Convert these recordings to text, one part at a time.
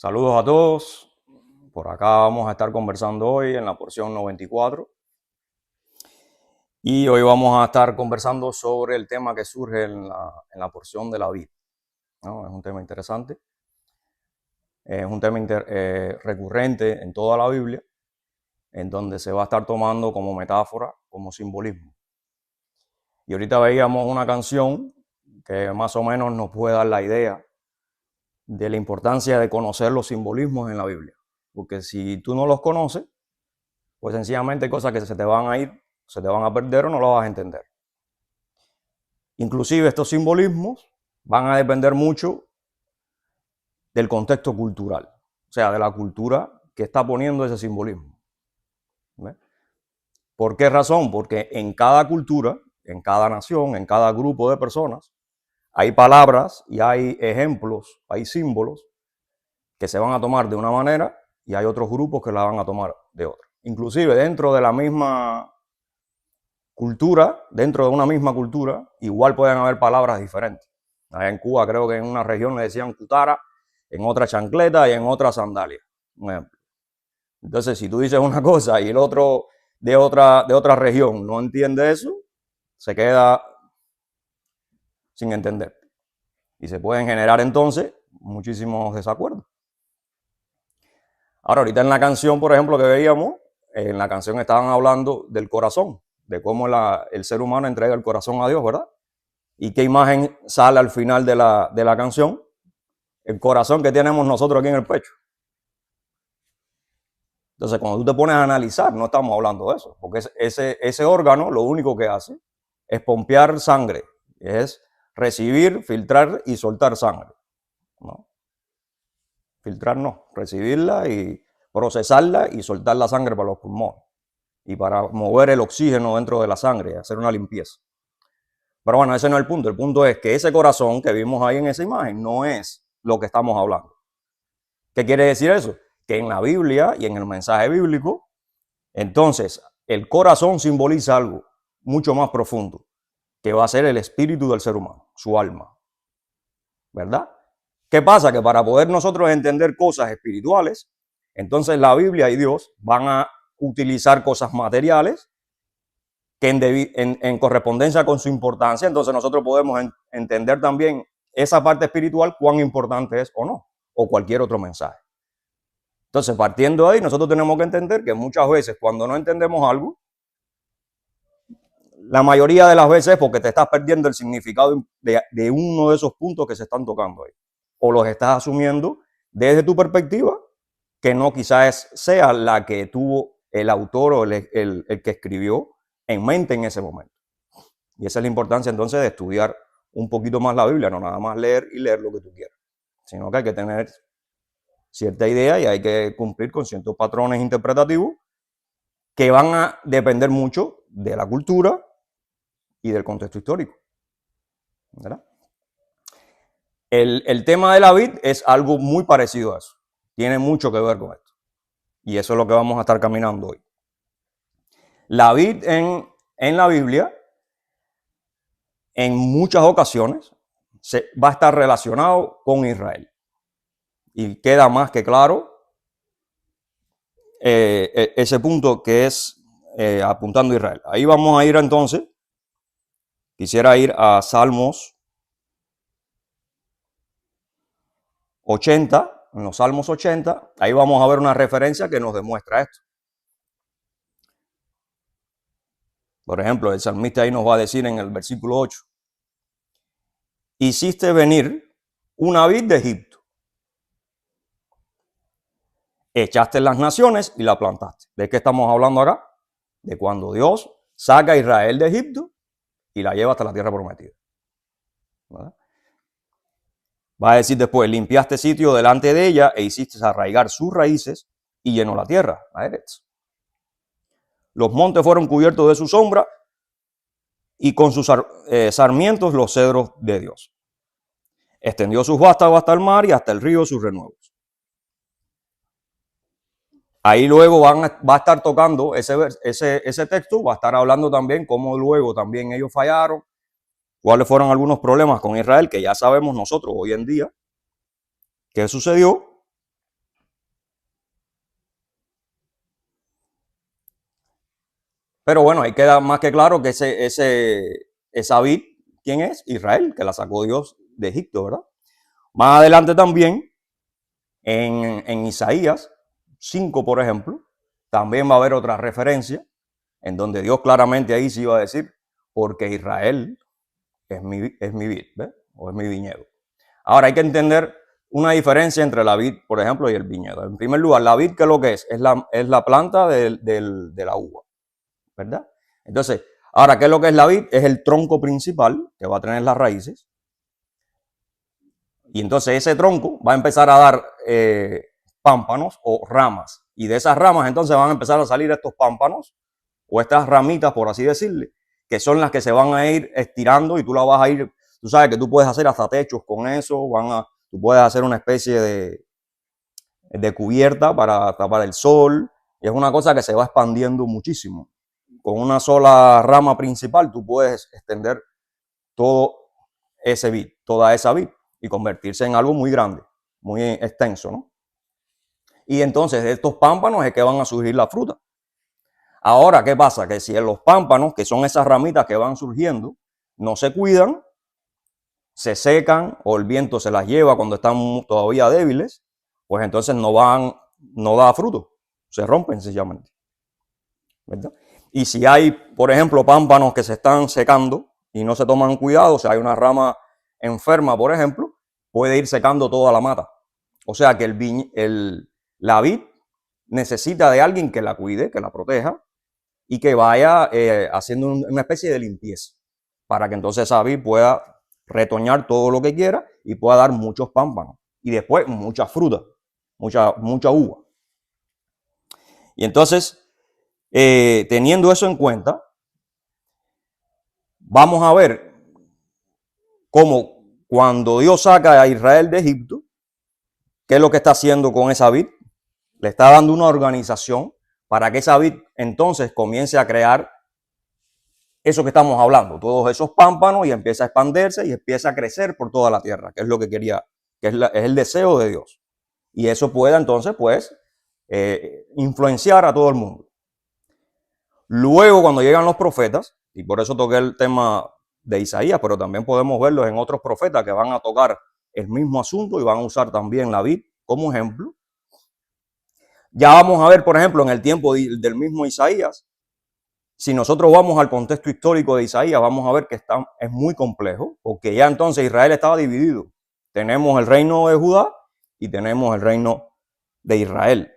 Saludos a todos. Por acá vamos a estar conversando hoy en la porción 94. Y hoy vamos a estar conversando sobre el tema que surge en la porción de la vida, ¿no? Es un tema interesante. Es un tema recurrente en toda la Biblia, en donde se va a estar tomando como metáfora, como simbolismo. Y ahorita veíamos una canción que más o menos nos puede dar la idea de la importancia de conocer los simbolismos en la Biblia. Porque si tú no los conoces, pues sencillamente hay cosas que se te van a ir, se te van a perder o no las vas a entender. Inclusive estos simbolismos van a depender mucho del contexto cultural, o sea, de la cultura que está poniendo ese simbolismo. ¿Ve? ¿Por qué razón? Porque en cada cultura, en cada nación, en cada grupo de personas, hay palabras y hay ejemplos, hay símbolos que se van a tomar de una manera y hay otros grupos que la van a tomar de otra. Inclusive dentro de la misma cultura, dentro de una misma cultura, igual pueden haber palabras diferentes. Allá en Cuba creo que en una región le decían cutara, en otra chancleta y en otra sandalia. Un ejemplo. Entonces, si tú dices una cosa y el otro de otra región no entiende eso, se queda sin entender. Y se pueden generar entonces muchísimos desacuerdos. Ahora, ahorita en la canción, por ejemplo, que veíamos, en la canción estaban hablando del corazón, de cómo el ser humano entrega el corazón a Dios, ¿verdad? ¿Y qué imagen sale al final de la canción? El corazón que tenemos nosotros aquí en el pecho. Entonces, cuando tú te pones a analizar, no estamos hablando de eso, porque ese órgano lo único que hace es pompear sangre, es recibir, filtrar y soltar sangre. ¿No? Filtrar no, recibirla y procesarla y soltar la sangre para los pulmones y para mover el oxígeno dentro de la sangre, hacer una limpieza. Pero bueno, ese no es el punto. El punto es que ese corazón que vimos ahí en esa imagen no es lo que estamos hablando. ¿Qué quiere decir eso? Que en la Biblia y en el mensaje bíblico, entonces el corazón simboliza algo mucho más profundo, que va a ser el espíritu del ser humano, su alma. ¿Verdad? ¿Qué pasa? Que para poder nosotros entender cosas espirituales, entonces la Biblia y Dios van a utilizar cosas materiales que en correspondencia con su importancia, entonces nosotros podemos entender también esa parte espiritual, cuán importante es o no, o cualquier otro mensaje. Entonces, partiendo de ahí, nosotros tenemos que entender que muchas veces cuando no entendemos algo, la mayoría de las veces es porque te estás perdiendo el significado de uno de esos puntos que se están tocando ahí. O los estás asumiendo desde tu perspectiva, que no quizás sea la que tuvo el autor o el que escribió en mente en ese momento. Y esa es la importancia entonces de estudiar un poquito más la Biblia, no nada más leer y leer lo que tú quieras, sino que hay que tener cierta idea y hay que cumplir con ciertos patrones interpretativos que van a depender mucho de la cultura y del contexto histórico. ¿Verdad? El tema de la vid es algo muy parecido a eso. Tiene mucho que ver con esto. Y eso es lo que vamos a estar caminando hoy. La vid en la Biblia, en muchas ocasiones, va a estar relacionado con Israel. Y queda más que claro ese punto que es apuntando a Israel. Ahí vamos a ir entonces. Quisiera ir a Salmos 80, en los Salmos 80, ahí vamos a ver una referencia que nos demuestra esto. Por ejemplo, el salmista ahí nos va a decir en el versículo 8, hiciste venir una vid de Egipto, echaste las naciones y la plantaste. ¿De qué estamos hablando acá? De cuando Dios saca a Israel de Egipto y la lleva hasta la tierra prometida. ¿Verdad? Va a decir después, limpiaste sitio delante de ella e hiciste arraigar sus raíces y llenó la tierra, la Eretz. Los montes fueron cubiertos de su sombra y con sus sarmientos los cedros de Dios. Extendió sus vástagos hasta el mar y hasta el río sus renuevos. Ahí luego va a estar tocando ese texto, va a estar hablando también cómo luego también ellos fallaron, cuáles fueron algunos problemas con Israel, que ya sabemos nosotros hoy en día qué sucedió. Pero bueno, ahí queda más que claro que esa vid, ¿quién es? Israel, que la sacó Dios de Egipto, ¿verdad? Más adelante también, en Isaías 5, por ejemplo, también va a haber otra referencia en donde Dios claramente ahí sí iba a decir, porque Israel es mi vid, ¿ves? O es mi viñedo. Ahora hay que entender una diferencia entre la vid, por ejemplo, y el viñedo. En primer lugar, la vid, ¿qué es lo que es? Es la planta de la uva, ¿verdad? Entonces, ahora, ¿qué es lo que es la vid? Es el tronco principal que va a tener las raíces. Y entonces ese tronco va a empezar a dar pámpanos o ramas. Y de esas ramas entonces van a empezar a salir estos pámpanos o estas ramitas, por así decirle, que son las que se van a ir estirando y tú la vas a ir, tú sabes que tú puedes hacer hasta techos con eso, tú puedes hacer una especie de cubierta para tapar el sol, y es una cosa que se va expandiendo muchísimo. Con una sola rama principal tú puedes extender todo ese vid, toda esa vid, y convertirse en algo muy grande, muy extenso, ¿no? Y entonces de estos pámpanos es que van a surgir la fruta. Ahora, ¿qué pasa? Que si en los pámpanos, que son esas ramitas que van surgiendo, no se cuidan, se secan o el viento se las lleva cuando están todavía débiles, pues entonces no da fruto, se rompen sencillamente, ¿verdad? Y si hay, por ejemplo, pámpanos que se están secando y no se toman cuidado, si hay una rama enferma, por ejemplo, puede ir secando toda la mata. O sea que la vid necesita de alguien que la cuide, que la proteja y que vaya haciendo una especie de limpieza para que entonces esa vid pueda retoñar todo lo que quiera y pueda dar muchos pámpanos y después mucha fruta, mucha uva. Y entonces, teniendo eso en cuenta, vamos a ver cómo cuando Dios saca a Israel de Egipto, ¿qué es lo que está haciendo con esa vid? Le está dando una organización para que esa vid entonces comience a crear eso que estamos hablando, todos esos pámpanos, y empieza a expandirse y empieza a crecer por toda la tierra, que es lo que quería, que es el deseo de Dios. Y eso pueda entonces, pues, influenciar a todo el mundo. Luego, cuando llegan los profetas, y por eso toqué el tema de Isaías, pero también podemos verlos en otros profetas que van a tocar el mismo asunto y van a usar también la vid como ejemplo. Ya vamos a ver, por ejemplo, en el tiempo del mismo Isaías, si nosotros vamos al contexto histórico de Isaías, vamos a ver que es muy complejo, porque ya entonces Israel estaba dividido. Tenemos el reino de Judá y tenemos el reino de Israel.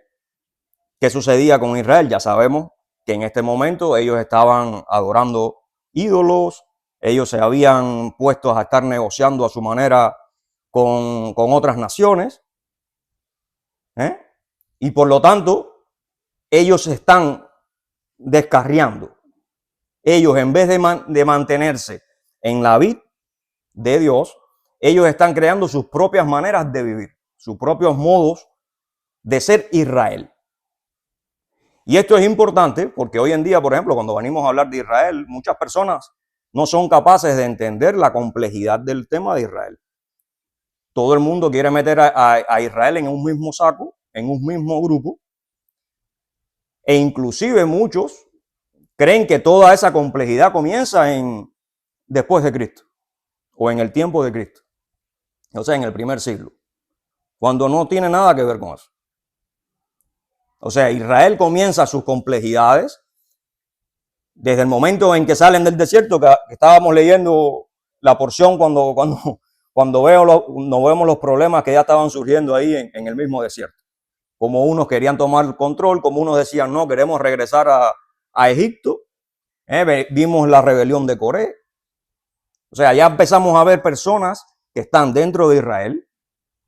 ¿Qué sucedía con Israel? Ya sabemos que en este momento ellos estaban adorando ídolos, ellos se habían puesto a estar negociando a su manera con otras naciones, y por lo tanto ellos están descarriando. Ellos, en vez de mantenerse en la vid de Dios, ellos están creando sus propias maneras de vivir, sus propios modos de ser Israel. Y esto es importante porque hoy en día, por ejemplo, cuando venimos a hablar de Israel, muchas personas no son capaces de entender la complejidad del tema de Israel. Todo el mundo quiere meter a Israel en un mismo saco, en un mismo grupo, e inclusive muchos creen que toda esa complejidad comienza después de Cristo o en el tiempo de Cristo, o sea, en el primer siglo, cuando no tiene nada que ver con eso. O sea, Israel comienza sus complejidades desde el momento en que salen del desierto, que estábamos leyendo la porción cuando vemos los problemas que ya estaban surgiendo ahí en el mismo desierto. Como unos querían tomar control, como unos decían, no, queremos regresar a Egipto. Vimos la rebelión de Coré. O sea, ya empezamos a ver personas que están dentro de Israel,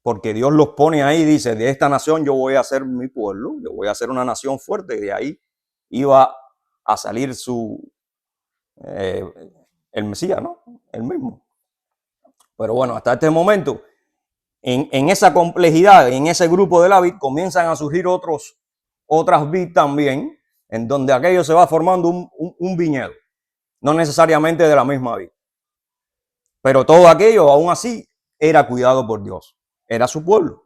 porque Dios los pone ahí y dice, de esta nación yo voy a hacer mi pueblo, yo voy a hacer una nación fuerte, y de ahí iba a salir el Mesías, ¿no? El mismo. Pero bueno, hasta este momento, en esa complejidad, en ese grupo de la vid, comienzan a surgir otras vid también, en donde aquello se va formando un viñedo, no necesariamente de la misma vid. Pero todo aquello, aún así, era cuidado por Dios. Era su pueblo.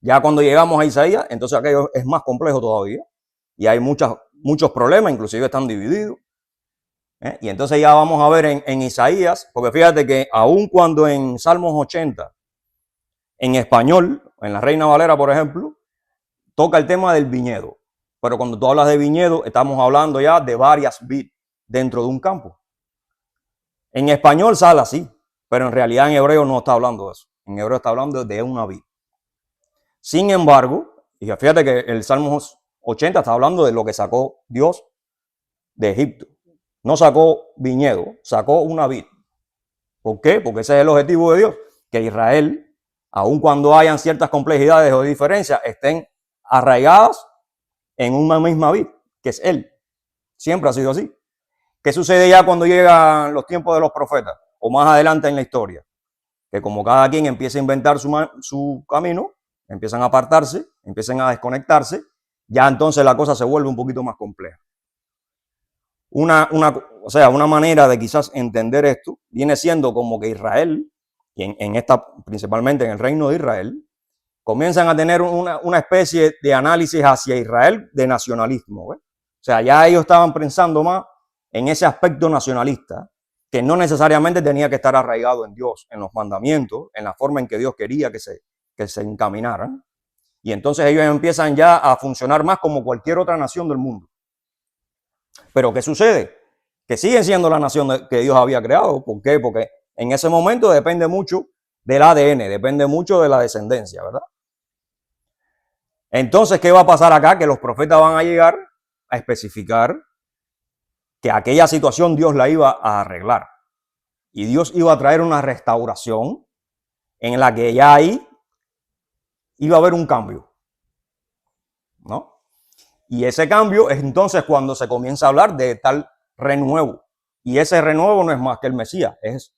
Ya cuando llegamos a Isaías, entonces aquello es más complejo todavía. Y hay muchos problemas, inclusive están divididos. Y entonces ya vamos a ver en Isaías, porque fíjate que aun cuando en Salmos 80, en español, en la Reina Valera, por ejemplo, toca el tema del viñedo. Pero cuando tú hablas de viñedo, estamos hablando ya de varias vid dentro de un campo. En español sale así, pero en realidad en hebreo no está hablando de eso. En hebreo está hablando de una vid. Sin embargo, y fíjate que el Salmo 80 está hablando de lo que sacó Dios de Egipto. No sacó viñedo, sacó una vid. ¿Por qué? Porque ese es el objetivo de Dios, que Israel, aun cuando hayan ciertas complejidades o diferencias, estén arraigadas en una misma vid, que es Él. Siempre ha sido así. ¿Qué sucede ya cuando llegan los tiempos de los profetas? O más adelante en la historia. Que como cada quien empieza a inventar su camino, empiezan a apartarse, empiezan a desconectarse, ya entonces la cosa se vuelve un poquito más compleja. Una manera de quizás entender esto viene siendo como que Israel, y principalmente en el reino de Israel, comienzan a tener una especie de análisis hacia Israel de nacionalismo. O sea, ya ellos estaban pensando más en ese aspecto nacionalista, que no necesariamente tenía que estar arraigado en Dios, en los mandamientos, en la forma en que Dios quería que se encaminaran. Y entonces ellos empiezan ya a funcionar más como cualquier otra nación del mundo. Pero ¿qué sucede? Que siguen siendo la nación que Dios había creado. ¿Por qué? Porque en ese momento depende mucho del ADN, depende mucho de la descendencia, ¿verdad? Entonces, ¿qué va a pasar acá? Que los profetas van a llegar a especificar que aquella situación Dios la iba a arreglar. Y Dios iba a traer una restauración en la que ya ahí iba a haber un cambio, ¿no? Y ese cambio es entonces cuando se comienza a hablar de tal renuevo. Y ese renuevo no es más que el Mesías, es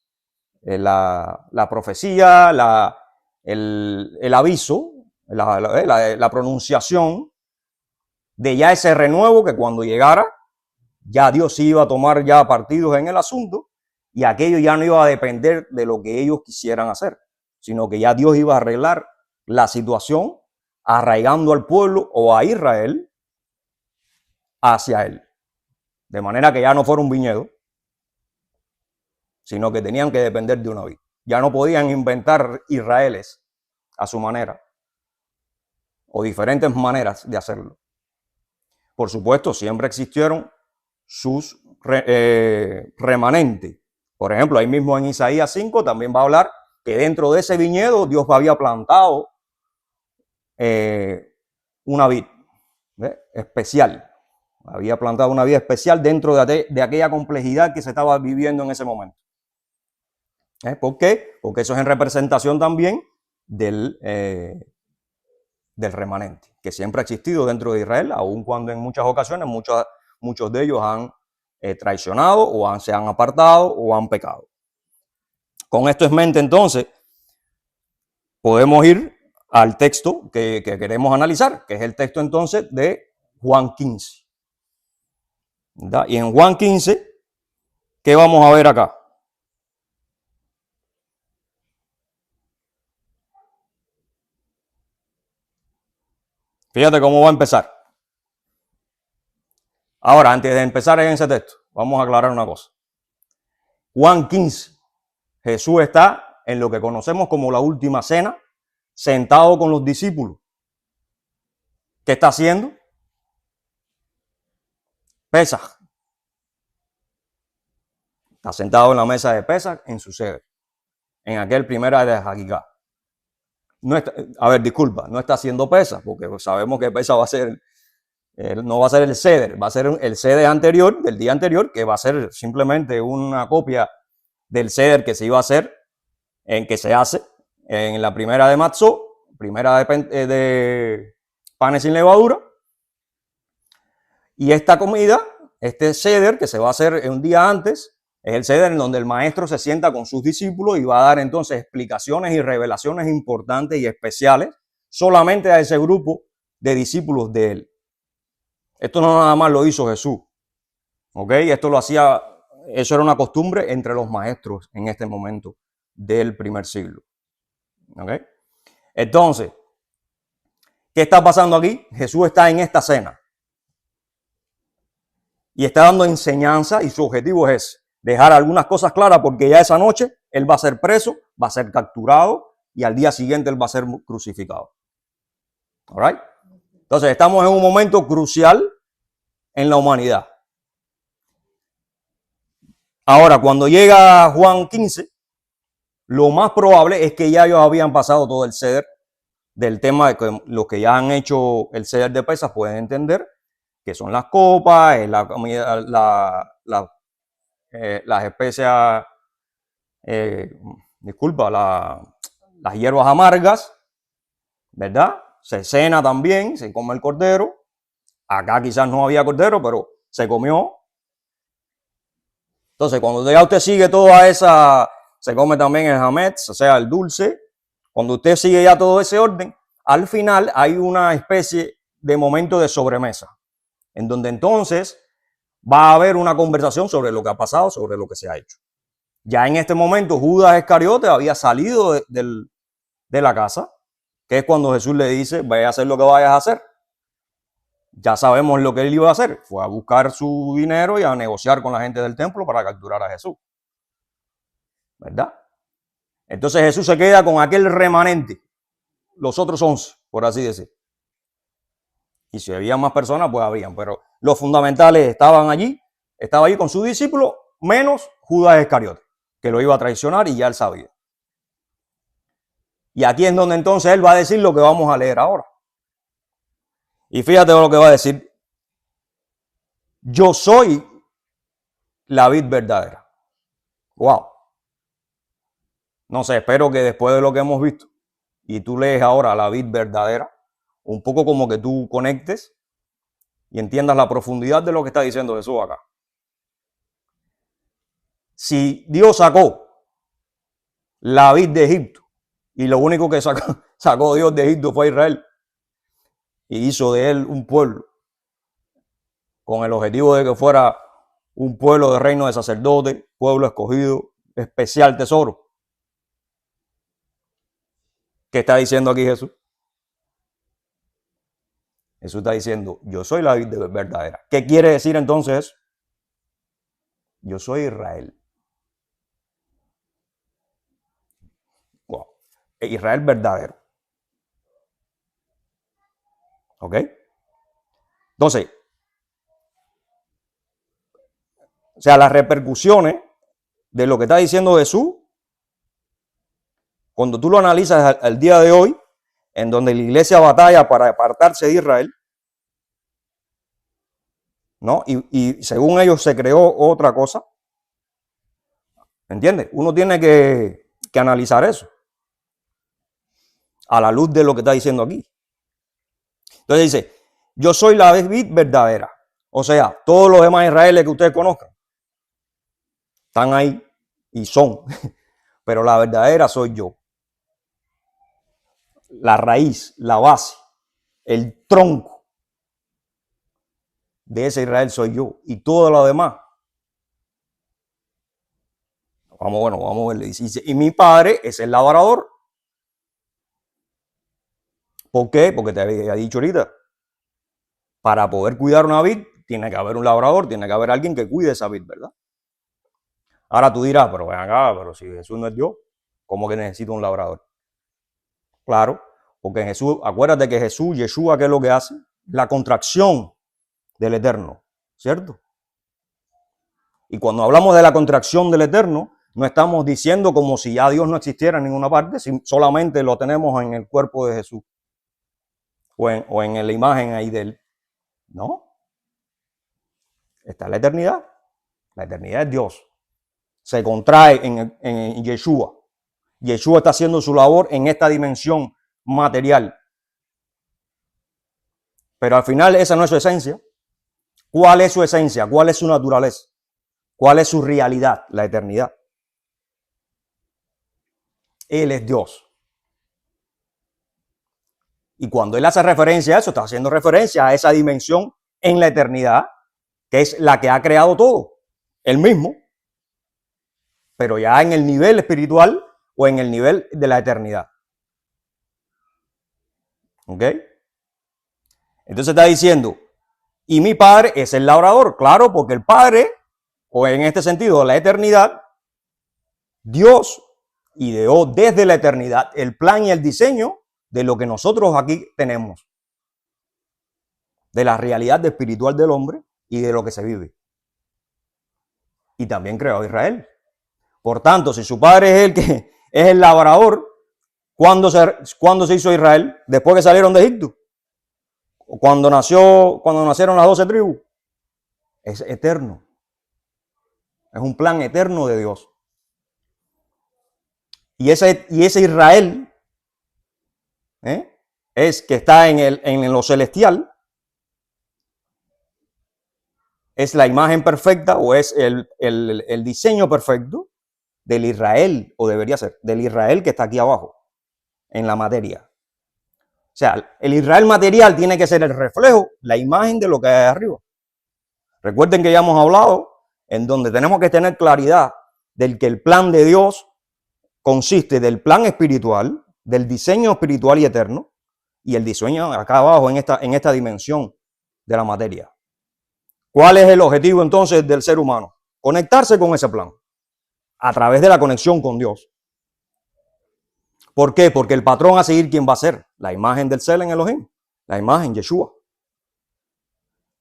la profecía, el aviso, la pronunciación de ya ese renuevo que cuando llegara, ya Dios iba a tomar ya partidos en el asunto y aquello ya no iba a depender de lo que ellos quisieran hacer, sino que ya Dios iba a arreglar la situación arraigando al pueblo o a Israel hacia él. De manera que ya no fuera un viñedo, sino que tenían que depender de una vid. Ya no podían inventar israeles a su manera o diferentes maneras de hacerlo. Por supuesto, siempre existieron sus remanentes. Por ejemplo, ahí mismo en Isaías 5 también va a hablar que dentro de ese viñedo Dios había plantado una vid especial. Había plantado una vid especial dentro de aquella complejidad que se estaba viviendo en ese momento. ¿Por qué? Porque eso es en representación también del remanente, que siempre ha existido dentro de Israel, aun cuando en muchas ocasiones muchos de ellos han traicionado o se han apartado o han pecado. Con esto en mente, entonces, podemos ir al texto que queremos analizar, que es el texto entonces de Juan 15. ¿Verdad? Y en Juan 15, ¿qué vamos a ver acá? Fíjate cómo va a empezar. Ahora, antes de empezar en ese texto, vamos a aclarar una cosa. Juan 15, Jesús está en lo que conocemos como la última cena, sentado con los discípulos. ¿Qué está haciendo? Pesaj. Está sentado en la mesa de Pesaj en su sede, en aquel primera de Hagigá. No está haciendo Pesaj, porque sabemos que Pesaj va a ser, no va a ser el Seder, va a ser el Seder anterior, del día anterior, que va a ser simplemente una copia del Seder que se iba a hacer, que se hace en la primera de Matzó, primera de panes sin levadura. Y esta comida, este Seder que se va a hacer un día antes, es el Seder en donde el maestro se sienta con sus discípulos y va a dar entonces explicaciones y revelaciones importantes y especiales solamente a ese grupo de discípulos de él. Esto no nada más lo hizo Jesús, ¿ok? Eso era una costumbre entre los maestros en este momento del primer siglo, ¿ok? Entonces, ¿qué está pasando aquí? Jesús está en esta cena. y está dando enseñanza y su objetivo es dejar algunas cosas claras porque ya esa noche él va a ser preso, va a ser capturado y al día siguiente él va a ser crucificado. All right? Entonces estamos en un momento crucial en la humanidad. Ahora, cuando llega Juan 15, lo más probable es que ya ellos habían pasado todo el ceder del tema de que los que ya han hecho el ceder de pesas pueden entender que son las copas, la comida, las especias, las hierbas amargas, ¿verdad? Se cena también, se come el cordero. Acá quizás no había cordero, pero se comió. Entonces, cuando ya usted sigue toda esa, se come también el hametz, o sea, el dulce. Cuando usted sigue ya todo ese orden, al final hay una especie de momento de sobremesa, en donde entonces va a haber una conversación sobre lo que ha pasado, sobre lo que se ha hecho. Ya en este momento Judas Iscariote había salido de la casa, que es cuando Jesús le dice, vaya a hacer lo que vayas a hacer. Ya sabemos lo que él iba a hacer. Fue a buscar su dinero y a negociar con la gente del templo para capturar a Jesús. ¿Verdad? Entonces Jesús se queda con aquel remanente, los otros 11, por así decir. Y si había más personas, pues habrían. Pero los fundamentales estaban allí, estaba allí con su discípulo, menos Judas Iscariote, que lo iba a traicionar y ya él sabía. Y aquí es donde entonces él va a decir lo que vamos a leer ahora. Y fíjate lo que va a decir. Yo soy la vid verdadera. Wow. No sé, espero que después de lo que hemos visto y tú lees ahora la vid verdadera, un poco como que tú conectes y entiendas la profundidad de lo que está diciendo Jesús acá. Si Dios sacó la vid de Egipto y lo único que sacó Dios de Egipto fue Israel y hizo de él un pueblo con el objetivo de que fuera un pueblo de reino de sacerdotes, pueblo escogido, especial tesoro. ¿Qué está diciendo aquí Jesús? Jesús está diciendo, yo soy la vid verdadera. ¿Qué quiere decir entonces eso? Yo soy Israel. Wow. Israel verdadero. ¿Ok? Entonces, o sea, las repercusiones de lo que está diciendo Jesús, cuando tú lo analizas al día de hoy, en donde la iglesia batalla para apartarse de Israel, ¿no? Y según ellos se creó otra cosa. ¿Entiendes? Uno tiene que analizar eso a la luz de lo que está diciendo aquí. Entonces dice, yo soy la vid verdadera. O sea, todos los demás israelíes que ustedes conozcan están ahí y son, pero la verdadera soy yo. La raíz, la base, el tronco de ese Israel soy yo. Y todo lo demás. Vamos a verle. Dice, y mi padre es el labrador. ¿Por qué? Porque te había dicho ahorita. Para poder cuidar una vid, tiene que haber un labrador, tiene que haber alguien que cuide esa vid, ¿verdad? Ahora tú dirás, pero ven acá, pero si Jesús no es Dios, ¿cómo que necesita un labrador? Claro, porque Jesús, acuérdate que Jesús, Yeshua, ¿qué es lo que hace? La contracción del Eterno, ¿cierto? Y cuando hablamos de la contracción del Eterno, no estamos diciendo como si ya Dios no existiera en ninguna parte, si solamente lo tenemos en el cuerpo de Jesús o en la imagen ahí de él. No. Está la eternidad. La eternidad es Dios. Se contrae en Yeshua. Yeshua está haciendo su labor en esta dimensión material. Pero al final esa no es su esencia. ¿Cuál es su esencia? ¿Cuál es su naturaleza? ¿Cuál es su realidad? La eternidad. Él es Dios. Y cuando él hace referencia a eso, está haciendo referencia a esa dimensión en la eternidad, que es la que ha creado todo. Él mismo. Pero ya en el nivel espiritual o en el nivel de la eternidad. ¿Ok? Entonces está diciendo, Y mi Padre es el labrador. Claro, porque el Padre, o en este sentido, la eternidad, Dios ideó desde la eternidad el plan y el diseño de lo que nosotros aquí tenemos, de la realidad espiritual del hombre y de lo que se vive. Y también creó a Israel. Por tanto, si su padre es el que es el labrador, ¿cuándo se hizo Israel? Después que salieron de Egipto. Cuando nacieron las 12 tribus. Es eterno. Es un plan eterno de Dios. Y ese Israel es que está en lo celestial, es la imagen perfecta o es el diseño perfecto del Israel, o debería ser, del Israel que está aquí abajo, en la materia. O sea, el Israel material tiene que ser el reflejo, la imagen de lo que hay arriba. Recuerden que ya hemos hablado en donde tenemos que tener claridad del que el plan de Dios consiste del plan espiritual, del diseño espiritual y eterno, y el diseño acá abajo en esta dimensión de la materia. ¿Cuál es el objetivo entonces del ser humano? Conectarse con ese plan a través de la conexión con Dios. ¿Por qué? Porque el patrón a seguir, ¿quién va a ser? La imagen del Ser en Elohim, la imagen Yeshua.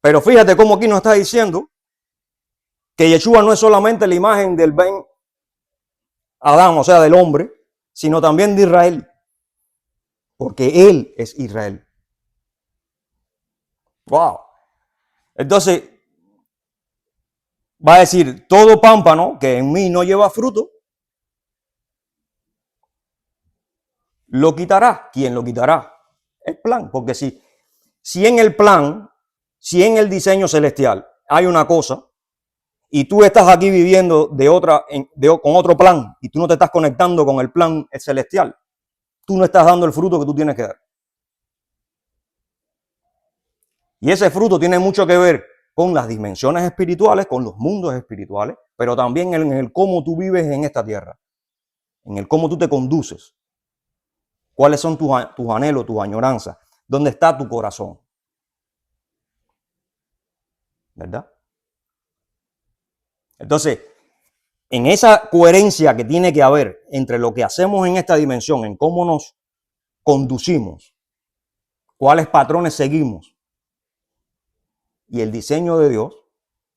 Pero fíjate cómo aquí nos está diciendo que Yeshua no es solamente la imagen del Ben Adán, o sea, del hombre, sino también de Israel, porque él es Israel. Wow. Entonces, va a decir, todo pámpano que en mí no lleva fruto, lo quitará. ¿Quién lo quitará? El plan, porque si en el plan, si en el diseño celestial hay una cosa y tú estás aquí viviendo con otro plan y tú no te estás conectando con el plan celestial, tú no estás dando el fruto que tú tienes que dar. Y ese fruto tiene mucho que ver con las dimensiones espirituales, con los mundos espirituales, pero también en el cómo tú vives en esta tierra, en el cómo tú te conduces. ¿Cuáles son tus anhelos, tus añoranzas? ¿Dónde está tu corazón? ¿Verdad? Entonces, en esa coherencia que tiene que haber entre lo que hacemos en esta dimensión, en cómo nos conducimos, cuáles patrones seguimos y el diseño de Dios,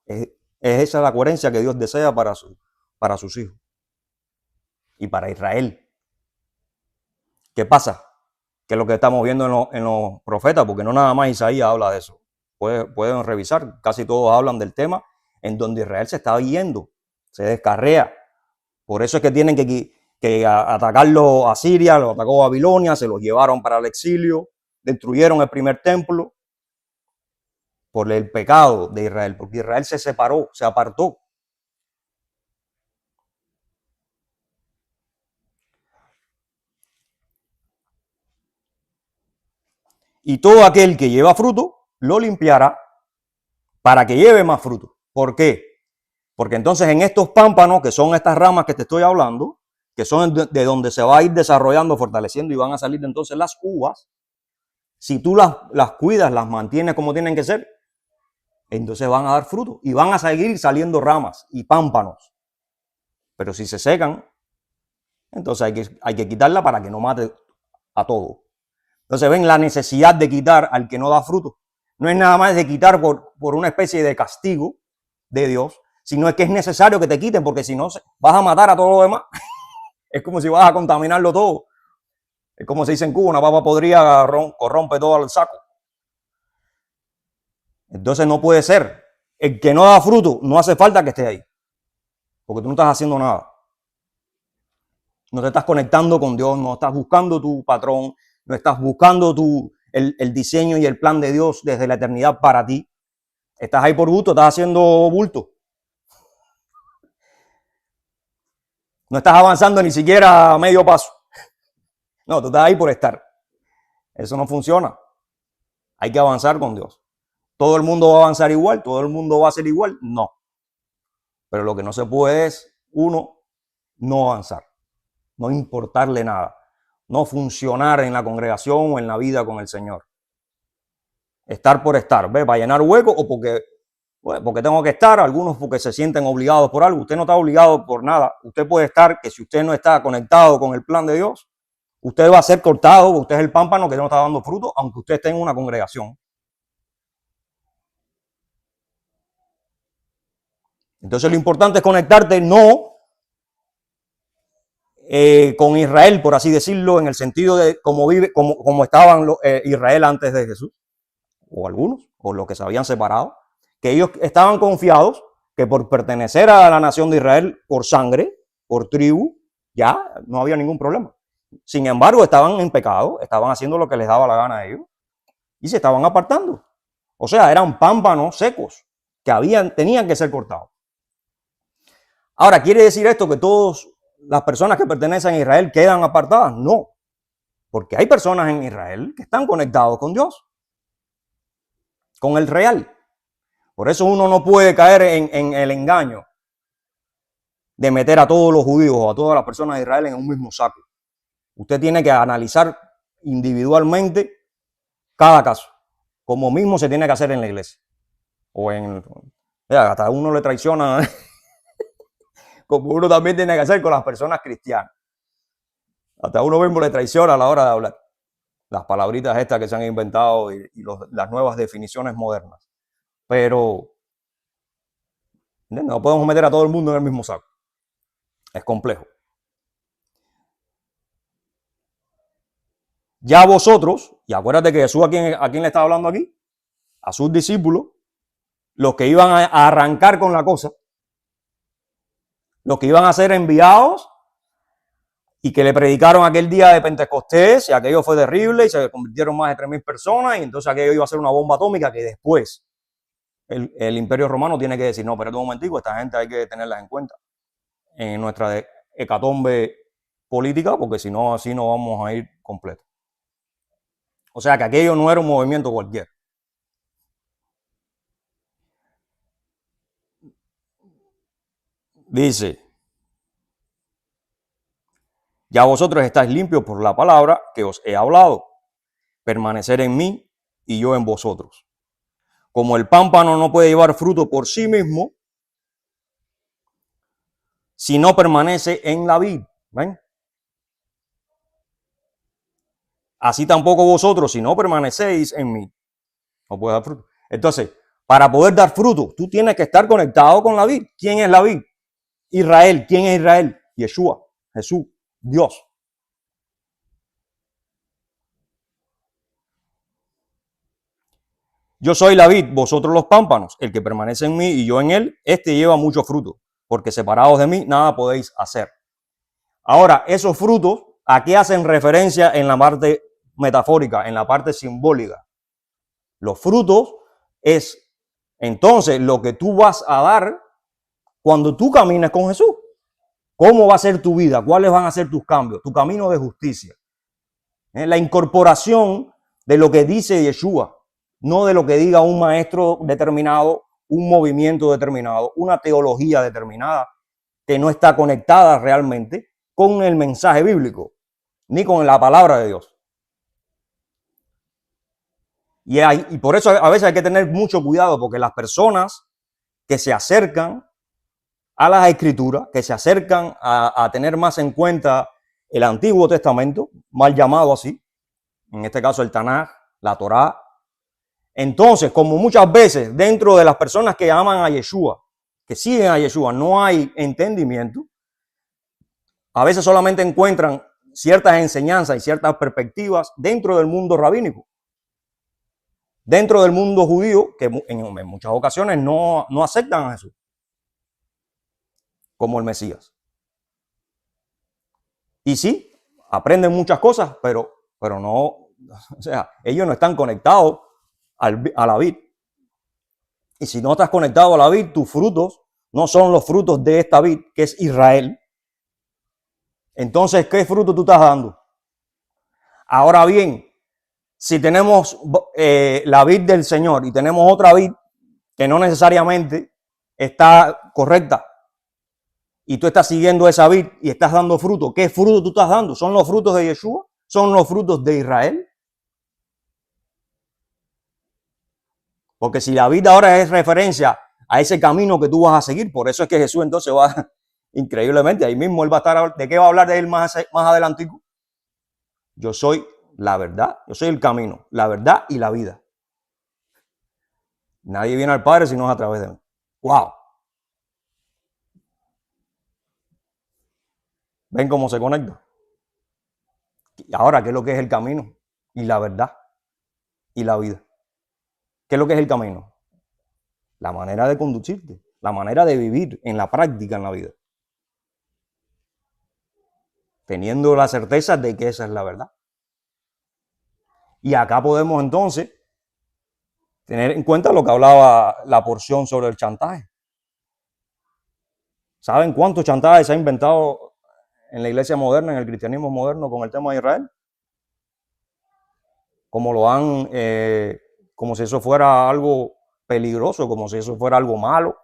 es esa la coherencia que Dios desea para sus hijos y para Israel. ¿Qué pasa? Que es lo que estamos viendo en los profetas, porque no nada más Isaías habla de eso. Pueden revisar, casi todos hablan del tema en donde Israel se está yendo, se descarrea. Por eso es que tienen que atacarlo a Siria, lo atacó a Babilonia, se los llevaron para el exilio, destruyeron el primer templo por el pecado de Israel, porque Israel se separó, se apartó. Y todo aquel que lleva fruto, lo limpiará para que lleve más fruto. ¿Por qué? Porque entonces en estos pámpanos, que son estas ramas que te estoy hablando, que son de donde se va a ir desarrollando, fortaleciendo y van a salir entonces las uvas, si tú las cuidas, las mantienes como tienen que ser, entonces van a dar fruto y van a seguir saliendo ramas y pámpanos. Pero si se secan, entonces hay que quitarla para que no mate a todo. Entonces ven la necesidad de quitar al que no da fruto. No es nada más de quitar por una especie de castigo de Dios, sino es que es necesario que te quiten, porque si no vas a matar a todo lo demás. Es como si vas a contaminarlo todo. Es como se dice en Cuba, una papa podrida corrompe todo el saco. Entonces no puede ser. El que no da fruto, no hace falta que esté ahí, porque tú no estás haciendo nada. No te estás conectando con Dios, no estás buscando tu patrón, no estás buscando el diseño y el plan de Dios desde la eternidad para ti. Estás ahí por gusto, estás haciendo bulto. No estás avanzando ni siquiera a medio paso. No, tú estás ahí por estar. Eso no funciona. Hay que avanzar con Dios. ¿Todo el mundo va a avanzar igual? ¿Todo el mundo va a ser igual? No. Pero lo que no se puede es, uno, no avanzar. No importarle nada. No funcionar en la congregación o en la vida con el Señor. Estar por estar, ¿ves? Para llenar hueco o porque tengo que estar, algunos porque se sienten obligados por algo. Usted no está obligado por nada. Usted puede estar, que si usted no está conectado con el plan de Dios, usted va a ser cortado, usted es el pámpano que no está dando fruto, aunque usted esté en una congregación. Entonces lo importante es conectarte no con Israel, por así decirlo, en el sentido de como estaban Israel antes de Jesús, o algunos, o los que se habían separado, que ellos estaban confiados que por pertenecer a la nación de Israel por sangre, por tribu, ya no había ningún problema. Sin embargo, estaban en pecado, estaban haciendo lo que les daba la gana a ellos y se estaban apartando. O sea, eran pámpanos secos que tenían que ser cortados. Ahora, ¿quiere decir esto que todas las personas que pertenecen a Israel quedan apartadas? No, porque hay personas en Israel que están conectados con Dios, con el real. Por eso uno no puede caer en el engaño de meter a todos los judíos o a todas las personas de Israel en un mismo saco. Usted tiene que analizar individualmente cada caso, como mismo se tiene que hacer en la iglesia. Hasta uno le traiciona, como uno también tiene que hacer con las personas cristianas. Hasta uno mismo le traiciona a la hora de hablar. Las palabritas estas que se han inventado y las nuevas definiciones modernas. Pero no podemos meter a todo el mundo en el mismo saco. Es complejo. Ya vosotros, y acuérdate que Jesús a quién le está hablando aquí, a sus discípulos, los que iban a arrancar con la cosa, los que iban a ser enviados y que le predicaron aquel día de Pentecostés, y aquello fue terrible y se convirtieron más de 3,000 personas, y entonces aquello iba a ser una bomba atómica que después el Imperio Romano tiene que decir, no, pero un momentico, esta gente hay que tenerlas en cuenta en nuestra hecatombe política, porque si no, así no vamos a ir completo. O sea que aquello no era un movimiento cualquiera. Dice, ya vosotros estáis limpios por la palabra que os he hablado. Permanecer en mí y yo en vosotros. Como el pámpano no puede llevar fruto por sí mismo, si no permanece en la vid. ¿Ven? Así tampoco vosotros, si no permanecéis en mí, no puede dar fruto. Entonces, para poder dar fruto, tú tienes que estar conectado con la vid. ¿Quién es la vid? Israel. ¿Quién es Israel? Yeshua, Jesús, Dios. Yo soy la vid, vosotros los pámpanos. El que permanece en mí y yo en él, este lleva mucho fruto, porque separados de mí nada podéis hacer. Ahora, esos frutos, ¿a qué hacen referencia en la parte metafórica, en la parte simbólica? Los frutos es entonces lo que tú vas a dar cuando tú camines con Jesús. ¿Cómo va a ser tu vida? ¿Cuáles van a ser tus cambios? Tu camino de justicia. La incorporación de lo que dice Yeshua, no de lo que diga un maestro determinado, un movimiento determinado, una teología determinada que no está conectada realmente con el mensaje bíblico, ni con la palabra de Dios. Y por eso a veces hay que tener mucho cuidado, porque las personas que se acercan a las escrituras, que se acercan a tener más en cuenta el Antiguo Testamento, mal llamado así, en este caso el Tanaj, la Torá. Entonces, como muchas veces dentro de las personas que aman a Yeshua, que siguen a Yeshua, no hay entendimiento, a veces solamente encuentran ciertas enseñanzas y ciertas perspectivas dentro del mundo rabínico, dentro del mundo judío, que en muchas ocasiones no aceptan a Jesús como el Mesías. Y sí, aprenden muchas cosas, pero no, o sea, ellos no están conectados a la vid. Y si no estás conectado a la vid, tus frutos no son los frutos de esta vid, que es Israel. Entonces, ¿qué fruto tú estás dando? Ahora bien, si tenemos la vid del Señor y tenemos otra vid que no necesariamente está correcta, y tú estás siguiendo esa vid y estás dando fruto, ¿qué fruto tú estás dando? ¿Son los frutos de Yeshua? ¿Son los frutos de Israel? Porque si la vida ahora es referencia a ese camino que tú vas a seguir, por eso es que Jesús entonces va, increíblemente, ahí mismo él va a estar, ¿de qué va a hablar de él más adelantico? Yo soy la verdad, yo soy el camino, la verdad y la vida. Nadie viene al Padre si no es a través de mí. ¡Wow! ¿Ven cómo se conecta? Y ahora, ¿qué es lo que es el camino? Y la verdad y la vida. ¿Qué es lo que es el camino? La manera de conducirte, la manera de vivir en la práctica en la vida. Teniendo la certeza de que esa es la verdad. Y acá podemos entonces tener en cuenta lo que hablaba la porción sobre el chantaje. ¿Saben cuántos chantajes se ha inventado en la iglesia moderna, en el cristianismo moderno con el tema de Israel? Como lo han, como si eso fuera algo peligroso, como si eso fuera algo malo.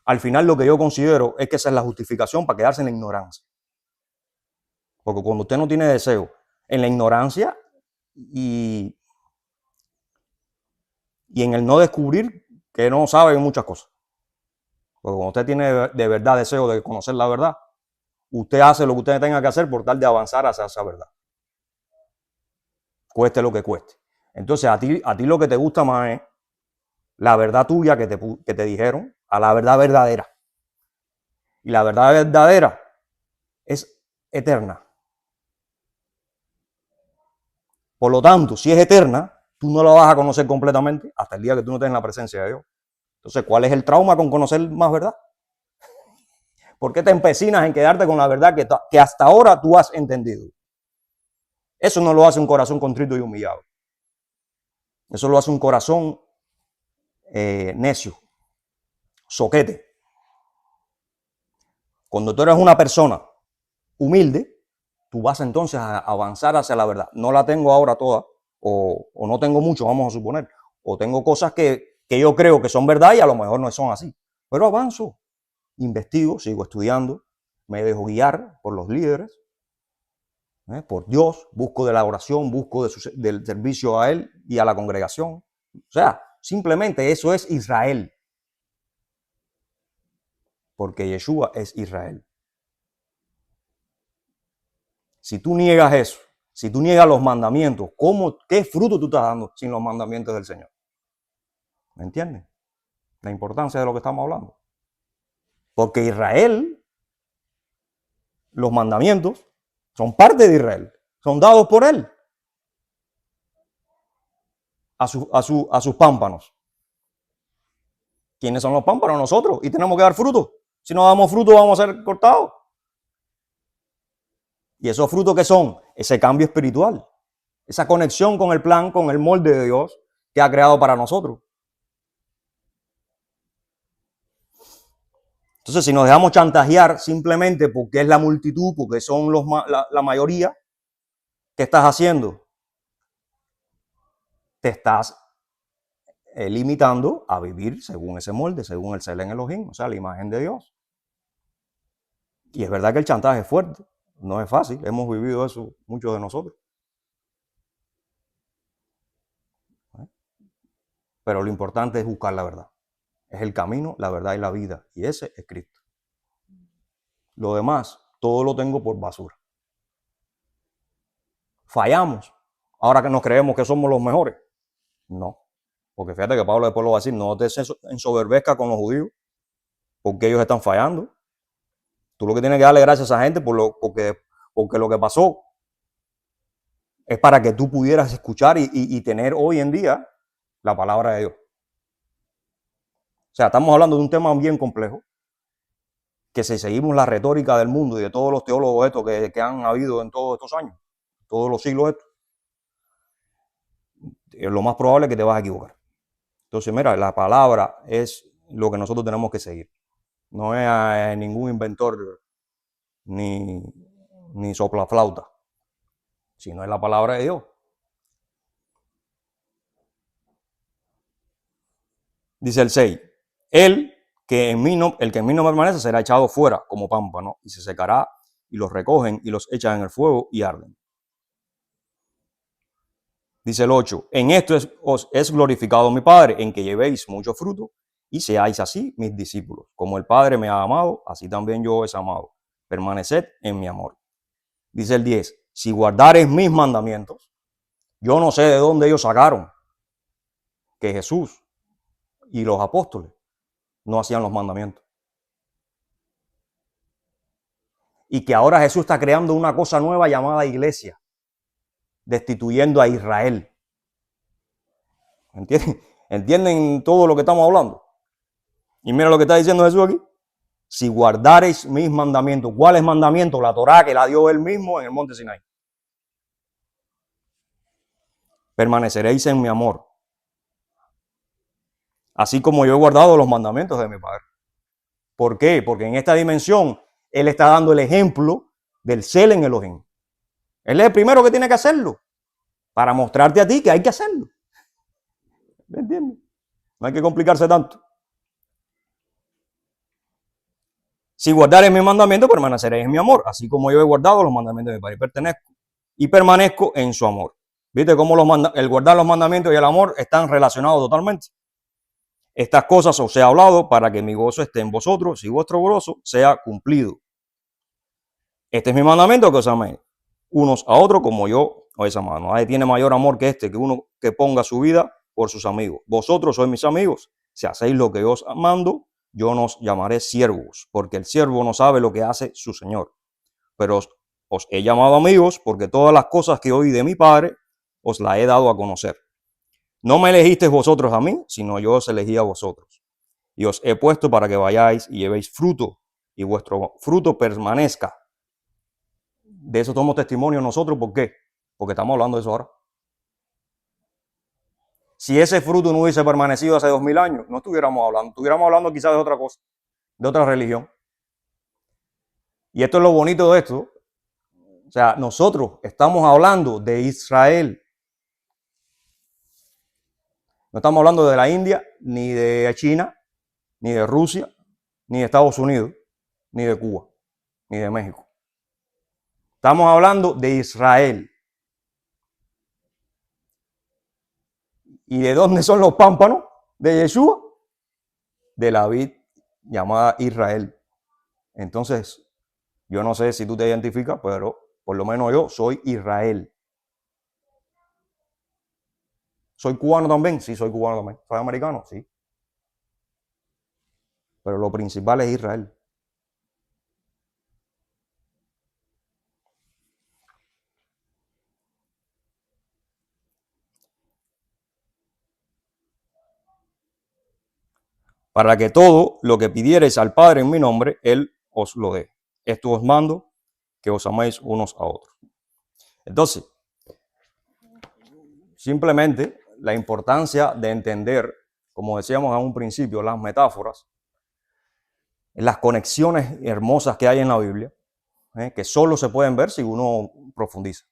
Al final lo que yo considero es que esa es la justificación para quedarse en la ignorancia. Porque cuando usted no tiene deseo en la ignorancia y en el no descubrir que no sabe muchas cosas. Porque cuando usted tiene de verdad deseo de conocer la verdad, usted hace lo que usted tenga que hacer por tal de avanzar hacia esa verdad. Cueste lo que cueste. Entonces a ti lo que te gusta más es la verdad tuya que te dijeron a la verdad verdadera. Y la verdad verdadera es eterna. Por lo tanto, si es eterna, tú no la vas a conocer completamente hasta el día que tú no estés en la presencia de Dios. Entonces, ¿cuál es el trauma con conocer más verdad? ¿Por qué te empecinas en quedarte con la verdad que hasta ahora tú has entendido? Eso no lo hace un corazón contrito y humillado. Eso lo hace un corazón necio, soquete. Cuando tú eres una persona humilde, tú vas entonces a avanzar hacia la verdad. No la tengo ahora toda, o no tengo mucho, vamos a suponer. O tengo cosas que yo creo que son verdad y a lo mejor no son así. Pero avanzo, investigo, sigo estudiando, me dejo guiar por los líderes, por Dios, busco de la oración, busco del servicio a Él y a la congregación. O sea, simplemente eso es Israel. Porque Yeshua es Israel. Si tú niegas eso, si tú niegas los mandamientos, ¿qué fruto tú estás dando sin los mandamientos del Señor? ¿Me entiendes? La importancia de lo que estamos hablando. Porque Israel, los mandamientos, son parte de Israel. Son dados por Él a sus pámpanos. ¿Quiénes son los pámpanos? Nosotros. Y tenemos que dar fruto. Si no damos fruto, vamos a ser cortados. ¿Y esos frutos qué son? Ese cambio espiritual. Esa conexión con el plan, con el molde de Dios que ha creado para nosotros. Entonces, si nos dejamos chantajear simplemente porque es la multitud, porque son la mayoría, ¿qué estás haciendo? Te estás limitando a vivir según ese molde, según el Selén Elohim, o sea, la imagen de Dios. Y es verdad que el chantaje es fuerte, no es fácil, hemos vivido eso muchos de nosotros. Pero lo importante es buscar la verdad. Es el camino, la verdad y la vida. Y ese es Cristo. Lo demás, todo lo tengo por basura. Fallamos. Ahora que nos creemos que somos los mejores. No. Porque fíjate que Pablo después lo va a decir, no te ensoberbezcas con los judíos, porque ellos están fallando. Tú lo que tienes que darle gracias a esa gente porque lo que pasó es para que tú pudieras escuchar y tener hoy en día la palabra de Dios. O sea, estamos hablando de un tema bien complejo, que si seguimos la retórica del mundo y de todos los teólogos estos que han habido en todos estos años, todos los siglos estos, lo más probable es que te vas a equivocar. Entonces, mira, la palabra es lo que nosotros tenemos que seguir. No es a ningún inventor ni soplaflauta, sino es la palabra de Dios. Dice el 6, el que en mí no permanece será echado fuera como pámpano y se secará y los recogen y los echan en el fuego y arden. Dice el 8, en esto os es glorificado mi Padre, en que llevéis mucho fruto y seáis así mis discípulos. Como el Padre me ha amado, así también yo os he amado. Permaneced en mi amor. Dice el 10, si guardareis mis mandamientos, yo no sé de dónde ellos sacaron que Jesús y los apóstoles no hacían los mandamientos. Y que ahora Jesús está creando una cosa nueva llamada iglesia, destituyendo a Israel. ¿Entienden? ¿Entienden todo lo que estamos hablando? Y mira lo que está diciendo Jesús aquí. Si guardareis mis mandamientos. ¿Cuáles mandamientos? La Torá que la dio él mismo en el monte Sinai. Permaneceréis en mi amor. Así como yo he guardado los mandamientos de mi Padre. ¿Por qué? Porque en esta dimensión él está dando el ejemplo del ser en Elohim. Él es el primero que tiene que hacerlo. Para mostrarte a ti que hay que hacerlo. ¿Me entiendes? No hay que complicarse tanto. Si guardareis mis mandamientos, permaneceréis en mi amor, así como yo he guardado los mandamientos de mi Padre. Pertenezco y permanezco en su amor. ¿Viste cómo el guardar los mandamientos y el amor están relacionados totalmente? Estas cosas os he hablado para que mi gozo esté en vosotros y vuestro gozo sea cumplido. Este es mi mandamiento, que os améis unos a otros como yo os he amado. Nadie tiene mayor amor que este, que uno que ponga su vida por sus amigos. Vosotros sois mis amigos. Si hacéis lo que yo os mando, yo no os llamaré siervos, porque el siervo no sabe lo que hace su señor. Pero os he llamado amigos, porque todas las cosas que oí de mi Padre os las he dado a conocer. No me elegisteis vosotros a mí, sino yo os elegí a vosotros. Y os he puesto para que vayáis y llevéis fruto, y vuestro fruto permanezca. De eso tomamos testimonio nosotros. ¿Por qué? Porque estamos hablando de eso ahora. Si ese fruto no hubiese permanecido hace 2000 años, no estuviéramos hablando quizás de otra cosa, de otra religión. Y esto es lo bonito de esto. O sea, nosotros estamos hablando de Israel. No estamos hablando de la India, ni de China, ni de Rusia, ni de Estados Unidos, ni de Cuba, ni de México. Estamos hablando de Israel. ¿Y de dónde son los pámpanos de Yeshua? De la vid llamada Israel. Entonces, yo no sé si tú te identificas, pero por lo menos yo soy Israel. ¿Soy cubano también? Sí, soy cubano también. ¿Soy americano? Sí. Pero lo principal es Israel. Para que todo lo que pidiereis al Padre en mi nombre, Él os lo dé. Esto os mando, que os améis unos a otros. Entonces, simplemente la importancia de entender, como decíamos en un principio, las metáforas, las conexiones hermosas que hay en la Biblia, que solo se pueden ver si uno profundiza,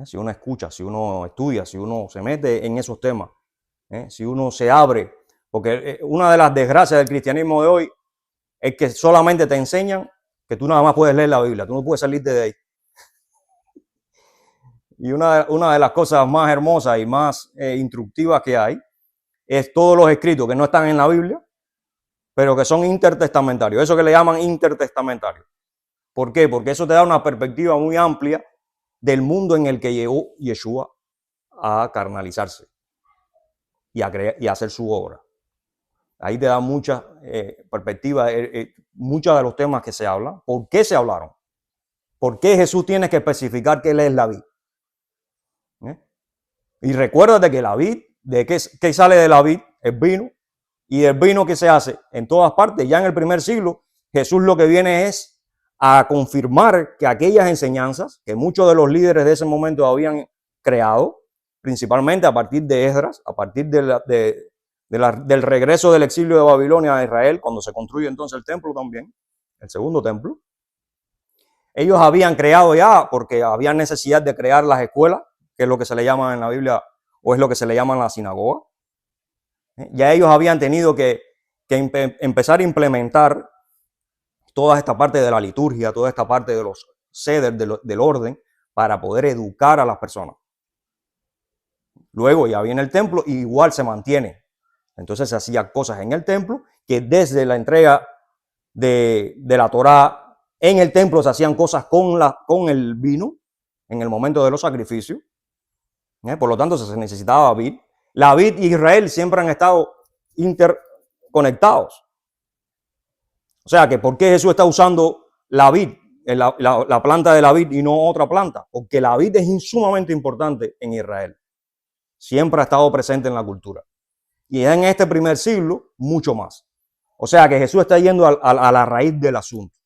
si uno escucha, si uno estudia, si uno se mete en esos temas, si uno se abre. Porque una de las desgracias del cristianismo de hoy es que solamente te enseñan que tú nada más puedes leer la Biblia, tú no puedes salirte de ahí. Y una de las cosas más hermosas y más instructivas que hay es todos los escritos que no están en la Biblia, pero que son intertestamentarios, eso que le llaman intertestamentarios. ¿Por qué? Porque eso te da una perspectiva muy amplia del mundo en el que llegó Yeshua a carnalizarse y a hacer su obra. Ahí te da mucha perspectiva, muchos de los temas que se hablan. ¿Por qué se hablaron? ¿Por qué Jesús tiene que especificar que Él es la vid? Y recuérdate que la vid, ¿de qué sale de la vid? El vino. Y el vino que se hace en todas partes, ya en el primer siglo, Jesús lo que viene es a confirmar que aquellas enseñanzas que muchos de los líderes de ese momento habían creado, principalmente a partir de Esdras, a partir del regreso del exilio de Babilonia a Israel, cuando se construye entonces el templo también, el segundo templo. Ellos habían creado ya, porque había necesidad de crear las escuelas, que es lo que se le llama en la Biblia, o es lo que se le llama la sinagoga. Ya ellos habían tenido que empezar a implementar toda esta parte de la liturgia, toda esta parte de los seder, del orden, para poder educar a las personas. Luego ya viene el templo y igual se mantiene. Entonces se hacían cosas en el templo que desde la entrega de la Torá en el templo se hacían cosas con el vino en el momento de los sacrificios. Por lo tanto, se necesitaba vid. La vid y Israel siempre han estado interconectados. O sea, que ¿por qué Jesús está usando la vid, la planta de la vid y no otra planta? Porque la vid es sumamente importante en Israel. Siempre ha estado presente en la cultura. Y en este primer siglo, mucho más. O sea, que Jesús está yendo a la raíz del asunto.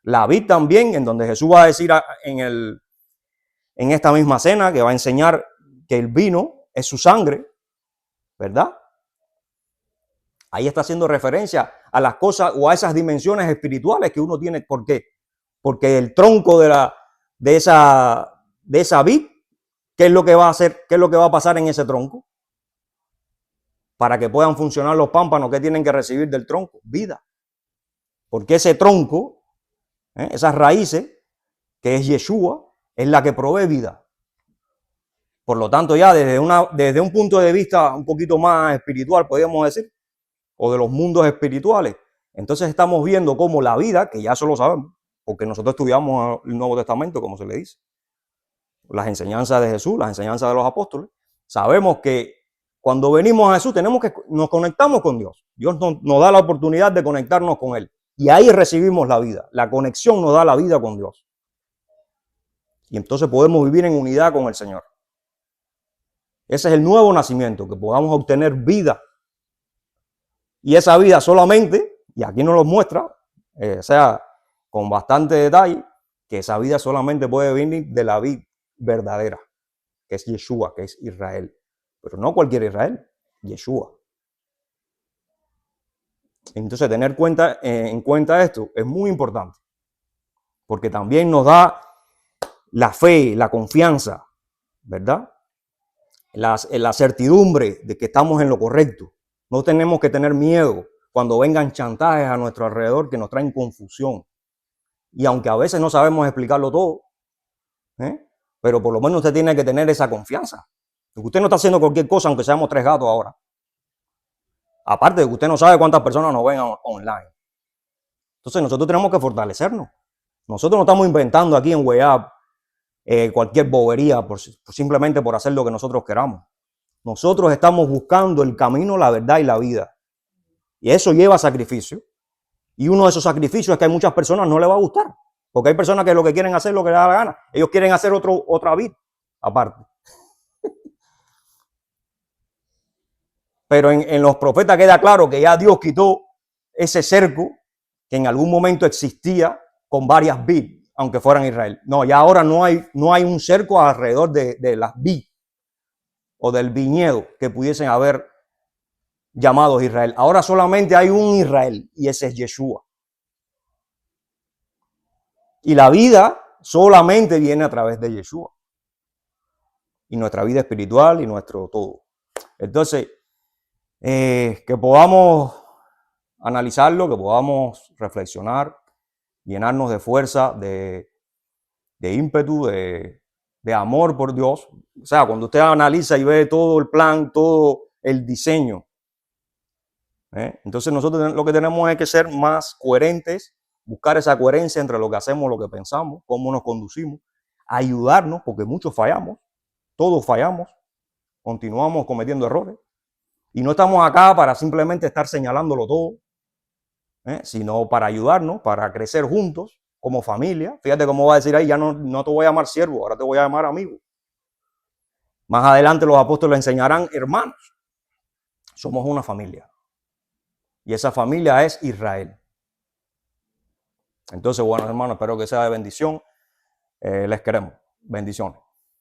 La vid también, en donde Jesús va a decir en esta misma cena, que va a enseñar que el vino es su sangre, ¿verdad? Ahí está haciendo referencia a las cosas o a esas dimensiones espirituales que uno tiene. ¿Por qué? Porque el tronco de esa vid, ¿qué es lo que va a hacer? ¿Qué es lo que va a pasar en ese tronco? Para que puedan funcionar los pámpanos, ¿qué tienen que recibir del tronco? Vida. Porque ese tronco, esas raíces, que es Yeshua, es la que provee vida. Por lo tanto, ya desde un punto de vista un poquito más espiritual, podríamos decir, o de los mundos espirituales, entonces estamos viendo cómo la vida, que ya eso lo sabemos, porque nosotros estudiamos el Nuevo Testamento, como se le dice, las enseñanzas de Jesús, las enseñanzas de los apóstoles, sabemos que cuando venimos a Jesús nos conectamos con Dios. Dios nos da la oportunidad de conectarnos con Él. Y ahí recibimos la vida. La conexión nos da la vida con Dios. Y entonces podemos vivir en unidad con el Señor. Ese es el nuevo nacimiento, que podamos obtener vida. Y esa vida solamente, y aquí nos lo muestra, o sea, con bastante detalle, que esa vida solamente puede venir de la vid verdadera, que es Yeshua, que es Israel. Pero no cualquier Israel, Yeshua. Entonces, tener en cuenta esto es muy importante, porque también nos da la fe, la confianza, ¿verdad? La certidumbre de que estamos en lo correcto. No tenemos que tener miedo cuando vengan chantajes a nuestro alrededor que nos traen confusión. Y aunque a veces no sabemos explicarlo todo, pero por lo menos usted tiene que tener esa confianza. Porque usted no está haciendo cualquier cosa, aunque seamos 3 gatos ahora. Aparte de que usted no sabe cuántas personas nos ven online. Entonces nosotros tenemos que fortalecernos. Nosotros no estamos inventando aquí en WeUp cualquier bobería simplemente por hacer lo que nosotros queramos. Nosotros estamos buscando el camino, la verdad y la vida. Y eso lleva sacrificio. Y uno de esos sacrificios es que a muchas personas no les va a gustar. Porque hay personas que lo que quieren hacer es lo que les da la gana. Ellos quieren hacer otra vid aparte. Pero en los profetas queda claro que ya Dios quitó ese cerco que en algún momento existía con varias vid, aunque fueran Israel. No, ya ahora no hay un cerco alrededor de las vid o del viñedo que pudiesen haber llamados Israel. Ahora solamente hay un Israel y ese es Yeshua. Y la vida solamente viene a través de Yeshua. Y nuestra vida espiritual y nuestro todo. Entonces, que podamos analizarlo, que podamos reflexionar, llenarnos de fuerza, de ímpetu, de amor por Dios. O sea, cuando usted analiza y ve todo el plan, todo el diseño, entonces nosotros lo que tenemos es que ser más coherentes, buscar esa coherencia entre lo que hacemos, lo que pensamos, cómo nos conducimos, ayudarnos, porque muchos fallamos, todos fallamos, continuamos cometiendo errores. Y no estamos acá para simplemente estar señalándolo todo, sino para ayudarnos, para crecer juntos como familia. Fíjate cómo va a decir ahí, ya no te voy a llamar siervo, ahora te voy a llamar amigo. Más adelante los apóstoles enseñarán hermanos. Somos una familia. Y esa familia es Israel. Entonces, bueno, hermanos, espero que sea de bendición. Les queremos. Bendiciones.